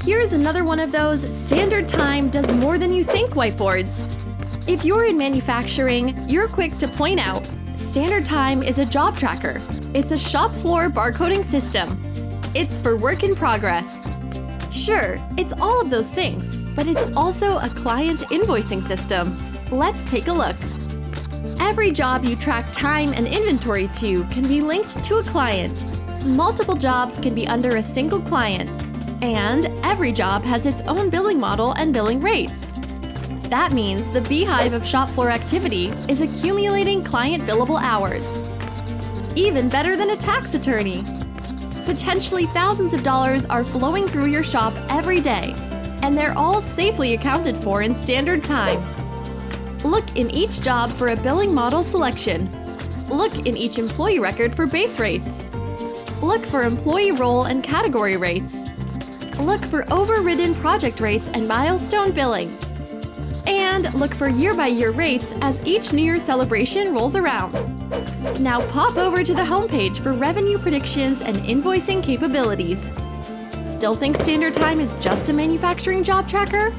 Here's another one of those standard time does more than you think whiteboards. If you're in manufacturing, you're quick to point out, standard time is a job tracker. It's a shop floor barcoding system. It's for work in progress. Sure, it's all of those things, but it's also a client invoicing system. Let's take a look. Every job you track time and inventory to can be linked to a client. Multiple jobs can be under a single client. And every job has its own billing model and billing rates. That means the beehive of shop floor activity is accumulating client billable hours. Even better than a tax attorney. Potentially thousands of dollars are flowing through your shop every day, and they're all safely accounted for in standard time. Look in each job for a billing model selection. Look in each employee record for base rates. Look for employee role and category rates. Look for overridden project rates and milestone billing. And look for year-by-year rates as each New Year's celebration rolls around. Now pop over to the homepage for revenue predictions and invoicing capabilities. Still think standard time is just a manufacturing job tracker?